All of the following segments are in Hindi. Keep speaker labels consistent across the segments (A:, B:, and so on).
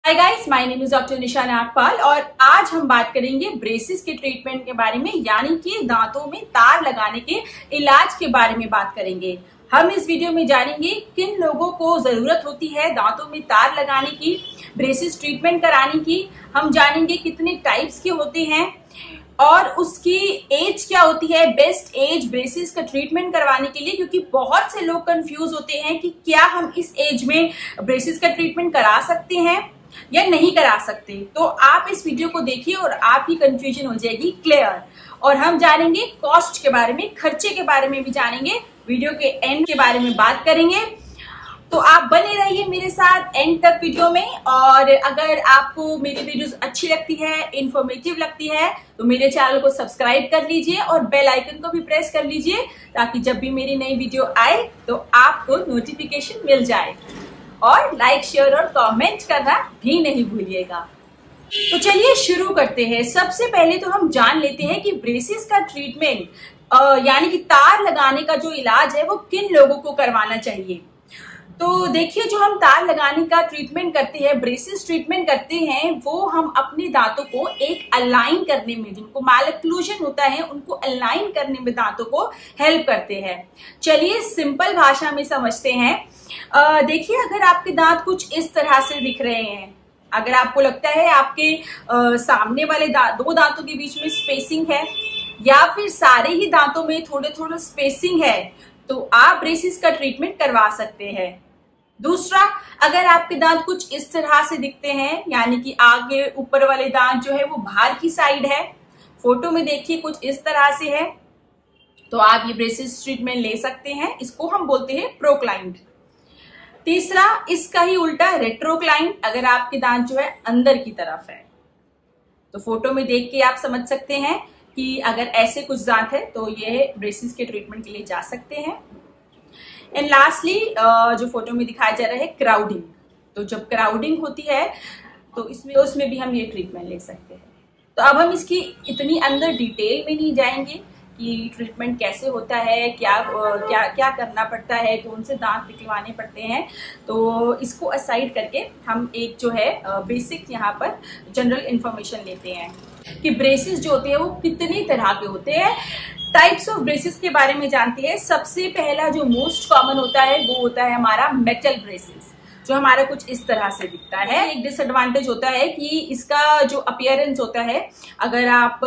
A: Hi guys, my name is doctor Nisha Nagpal और आज हम बात करेंगे ब्रेसेस के ट्रीटमेंट के बारे में, यानी कि दांतों में तार लगाने के इलाज के बारे में बात करेंगे। हम इस वीडियो में जानेंगे किन लोगों को जरूरत होती है दांतों में तार लगाने की, ब्रेसेस ट्रीटमेंट कराने की। हम जानेंगे कितने टाइप्स के होते हैं और उसकी एज क्या होती है, बेस्ट एज ब्रेसेस का ट्रीटमेंट करवाने के लिए, क्योंकि बहुत से लोग कंफ्यूज होते हैं कि क्या हम इस एज में ब्रेसेस का ट्रीटमेंट करा सकते हैं या नहीं करा सकते। तो आप इस वीडियो को देखिए और आपकी कंफ्यूजन हो जाएगी क्लियर। और हम जानेंगे कॉस्ट के बारे में, खर्चे के बारे में भी जानेंगे, वीडियो के एंड के बारे में बात करेंगे। तो आप बने रहिए मेरे साथ एंड तक वीडियो में। और अगर आपको मेरी वीडियोस अच्छी लगती है, इंफॉर्मेटिव लगती है, तो मेरे चैनल को सब्सक्राइब कर लीजिए और बेल आइकन को भी प्रेस कर लीजिए, ताकि जब भी मेरी नई वीडियो आए तो आपको नोटिफिकेशन मिल जाए। और लाइक, शेयर और कमेंट करना भी नहीं भूलिएगा। तो चलिए शुरू करते हैं। सबसे पहले तो हम जान लेते हैं कि ब्रेसेस का ट्रीटमेंट यानी कि तार लगाने का जो इलाज है वो किन लोगों को करवाना चाहिए। तो देखिए, जो हम तार लगाने का ट्रीटमेंट करते हैं, ब्रेसेस ट्रीटमेंट करते हैं, वो हम अपने दांतों को एक अलाइन करने में, जिनको मैलक्लूजन होता है उनको अलाइन करने में दांतों को हेल्प करते हैं। चलिए सिंपल भाषा में समझते हैं। देखिए, अगर आपके दांत कुछ इस तरह से दिख रहे हैं, अगर आपको लगता है आपके सामने वाले दो दांतों के बीच में स्पेसिंग है, या फिर सारे ही दांतों में थोड़े थोड़े स्पेसिंग है, तो आप ब्रेसेस का ट्रीटमेंट करवा सकते हैं। दूसरा, अगर आपके दांत कुछ इस तरह से दिखते हैं, यानी कि आगे ऊपर वाले दांत जो है वो बाहर की साइड है, फोटो में देखिए कुछ इस तरह से है, तो आप ये ब्रेसेस ट्रीटमेंट ले सकते हैं। इसको हम बोलते हैं प्रोक्लाइंड। तीसरा, इसका ही उल्टा रेट्रोक्लाइंड, अगर आपके दांत जो है अंदर की तरफ है, तो फोटो में देख के आप समझ सकते हैं कि अगर ऐसे कुछ दांत है तो ये ब्रेसेस के ट्रीटमेंट के लिए जा सकते हैं। एंड लास्टली, जो फोटो में दिखाया जा रहा है क्राउडिंग, तो जब क्राउडिंग होती है तो उसमें भी हम ये ट्रीटमेंट ले सकते हैं। तो अब हम इसकी इतनी अंदर डिटेल में नहीं जाएंगे कि ट्रीटमेंट कैसे होता है, क्या क्या करना पड़ता है, कौन से दांत निकलवाने पड़ते हैं। तो इसको असाइड करके हम एक जो है बेसिक यहाँ पर जनरल इंफॉर्मेशन लेते हैं कि ब्रेसेस जो होते हैं वो कितनी तरह के होते हैं। टाइप्स ऑफ ब्रेसेस के बारे में जानते हैं। सबसे पहला जो मोस्ट कॉमन होता है वो होता है हमारा मेटल ब्रेसेस, जो हमारा कुछ इस तरह से दिखता है। एक डिसएडवांटेज होता है कि इसका जो अपीयरेंस होता है, अगर आप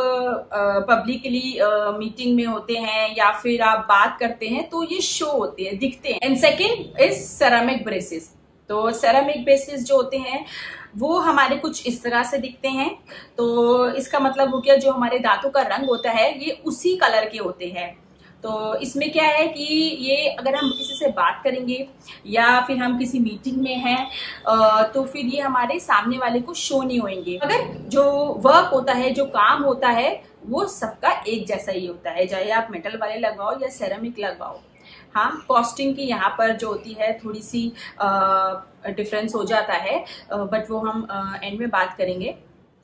A: पब्लिकली मीटिंग में होते हैं या फिर आप बात करते हैं तो ये शो होते हैं, दिखते हैं। And second is ceramic braces. तो सेरामिक ब्रेसेस जो होते हैं वो हमारे कुछ इस तरह से दिखते हैं। तो इसका मतलब हो गया, जो हमारे दांतों का रंग होता है ये उसी कलर के होते हैं। तो इसमें क्या है कि ये अगर हम किसी से बात करेंगे या फिर हम किसी मीटिंग में हैं तो फिर ये हमारे सामने वाले को शो नहीं होंगे। अगर जो वर्क होता है, जो काम होता है, वो सबका एक जैसा ही होता है, चाहे आप मेटल वाले लगवाओ या सेरामिक लगवाओ। हाँ, कॉस्टिंग की यहाँ पर जो होती है थोड़ी सी डिफरेंस हो जाता है, बट वो हम एंड में बात करेंगे।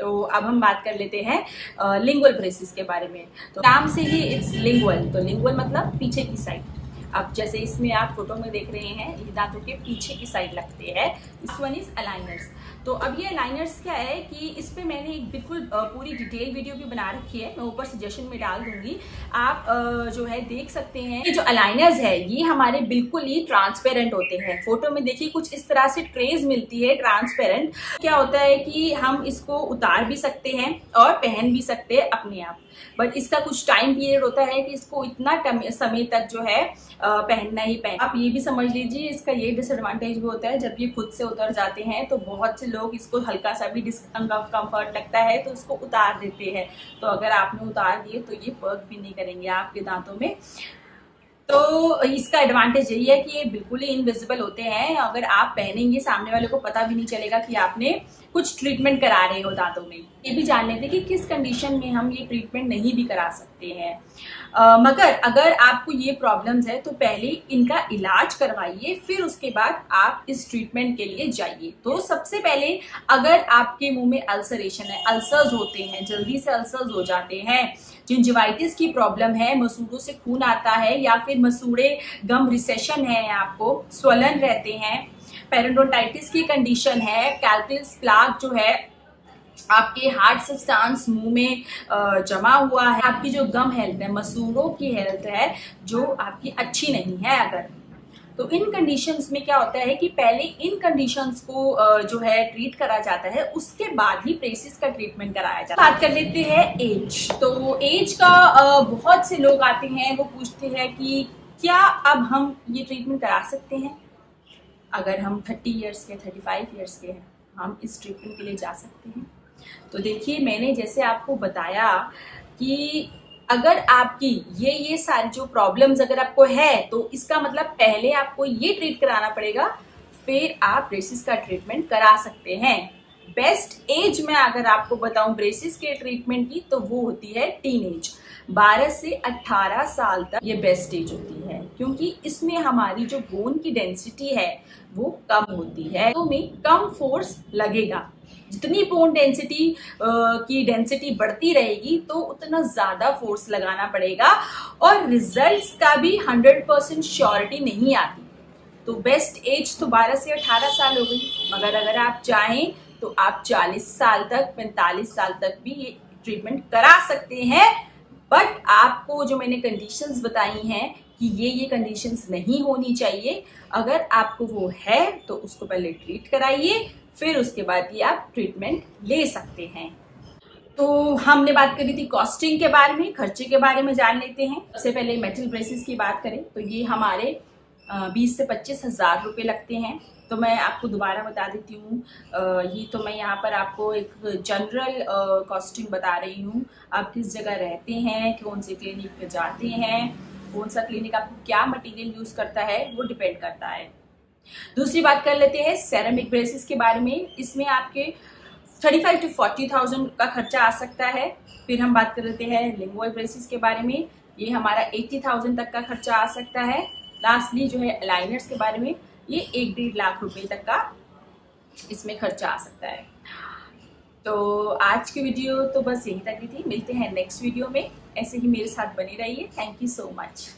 A: तो अब हम बात कर लेते हैं लिंगुअल ब्रेसेस के बारे में। तो नाम से ही इट्स लिंगुअल, तो लिंगुअल मतलब पीछे की साइड। अब जैसे इसमें आप फोटो में देख रहे हैं, ये दांतों के पीछे की साइड लगते हैं। This one is aligners. तो अब ये अलाइनर्स क्या है कि इस पे मैंने एक बिल्कुल पूरी डिटेल वीडियो भी बना रखी है, मैं ऊपर सजेशन में डाल दूंगी, आप जो है देख सकते हैं। ये जो अलाइनर्स है ये हमारे बिल्कुल ही ट्रांसपेरेंट होते हैं। फोटो में देखिए कुछ इस तरह से ट्रेस मिलती है ट्रांसपेरेंट। क्या होता है कि हम इसको उतार भी सकते हैं और पहन भी सकते हैं अपने आप, बट इसका कुछ टाइम पीरियड होता है कि इसको इतना समय तक जो है पहनना ही पहन। आप ये भी समझ लीजिए, इसका ये डिसएडवांटेज भी होता है, जब ये खुद से उतर जाते हैं तो बहुत से लोग इसको हल्का सा भी डिस्कम्फर्ट लगता है तो इसको उतार देते हैं। तो अगर आपने उतार दिए तो ये वर्क भी नहीं करेंगे आपके दांतों में। तो इसका एडवांटेज यही है कि ये बिल्कुल ही इनविजिबल होते हैं। अगर आप पहनेंगे सामने वाले को पता भी नहीं चलेगा कि आपने कुछ ट्रीटमेंट करा रहे हो दांतों में। ये भी जान लेते कि किस कंडीशन में हम ये ट्रीटमेंट नहीं भी करा सकते हैं। मगर अगर आपको ये प्रॉब्लम्स है तो पहले इनका इलाज करवाइए, फिर उसके बाद आप इस ट्रीटमेंट के लिए जाइए। तो सबसे पहले, अगर आपके मुंह में अल्सरेशन है, अल्सर्स होते हैं, जल्दी से अल्सर्स हो जाते हैं, जिंजिवाइटिस की प्रॉब्लम है, मसूड़ों से खून आता है, या फिर मसूड़े गम रिसेशन है, आपको स्वलन रहते हैं, पेरिडोंटाइटिस की कंडीशन है, कैल्कुलस प्लाक जो है आपके हार्ट सब्सटेंस मुंह में जमा हुआ है, आपकी जो गम हेल्थ है, मसूड़ों की हेल्थ है जो आपकी अच्छी नहीं है अगर, तो इन कंडीशंस में क्या होता है कि पहले इन कंडीशंस को जो है ट्रीट करा जाता है, उसके बाद ही ब्रेसिस का ट्रीटमेंट कराया जाता है। बात कर लेते हैं एज। तो एज का बहुत से लोग आते हैं, वो पूछते हैं कि क्या अब हम ये ट्रीटमेंट करा सकते हैं? अगर हम 30 ईयर्स के, 35 ईयर्स के हैं, हम इस ट्रीटमेंट के लिए जा सकते हैं। तो देखिए, मैंने जैसे आपको बताया कि अगर आपकी ये सारी जो प्रॉब्लम्स अगर आपको है, तो इसका मतलब पहले आपको ये ट्रीट कराना पड़ेगा, फिर आप ब्रेसिस का ट्रीटमेंट करा सकते हैं। बेस्ट एज में अगर आपको बताऊं ब्रेसिस के ट्रीटमेंट की, तो वो होती है टीन एज। 12 से 18 साल तक ये बेस्ट एज होती है, क्योंकि इसमें हमारी जो बोन की डेंसिटी है वो कम होती है, तो में कम फोर्स लगेगा। जितनी बोन डेंसिटी की डेंसिटी बढ़ती रहेगी, तो उतना ज्यादा फोर्स लगाना पड़ेगा, और रिजल्ट्स का भी 100% श्योरिटी नहीं आती। तो बेस्ट एज तो 12 से 18 साल हो गई, मगर अगर आप चाहें तो आप 40 साल तक, 45 साल तक भी ये ट्रीटमेंट करा सकते हैं। बट आपको जो मैंने कंडीशंस बताई हैं कि ये कंडीशंस नहीं होनी चाहिए। अगर आपको वो है तो उसको पहले ट्रीट कराइए, फिर उसके बाद ही आप ट्रीटमेंट ले सकते हैं। तो हमने बात करी थी कॉस्टिंग के बारे में, खर्चे के बारे में जान लेते हैं। सबसे पहले मेटल ब्रेसेस की बात करें तो ये हमारे 20 से 25 हजार रुपये लगते हैं। तो मैं आपको दोबारा बता देती हूँ, ये तो मैं यहाँ पर आपको एक जनरल कॉस्टिंग बता रही हूँ। आप किस जगह रहते हैं, कौन से क्लिनिक पे जाते हैं, कौन सा क्लिनिक आपको क्या मटेरियल यूज करता है, वो डिपेंड करता है। दूसरी बात कर लेते हैं सेरेमिक ब्रेसेस के बारे में। इसमें आपके 35 to 40,000 का खर्चा आ सकता है। फिर हम बात कर लेते हैं लिंगुअल ब्रेसेस के बारे में, ये हमारा 80,000 तक का खर्चा आ सकता है। लास्टली जो है अलाइनर्स के बारे में, ये 1-1.5 लाख रुपए तक का इसमें खर्चा आ सकता है। तो आज की वीडियो तो बस यही तक ही थी। मिलते हैं नेक्स्ट वीडियो में, ऐसे ही मेरे साथ बने रहिए। Thank you so much.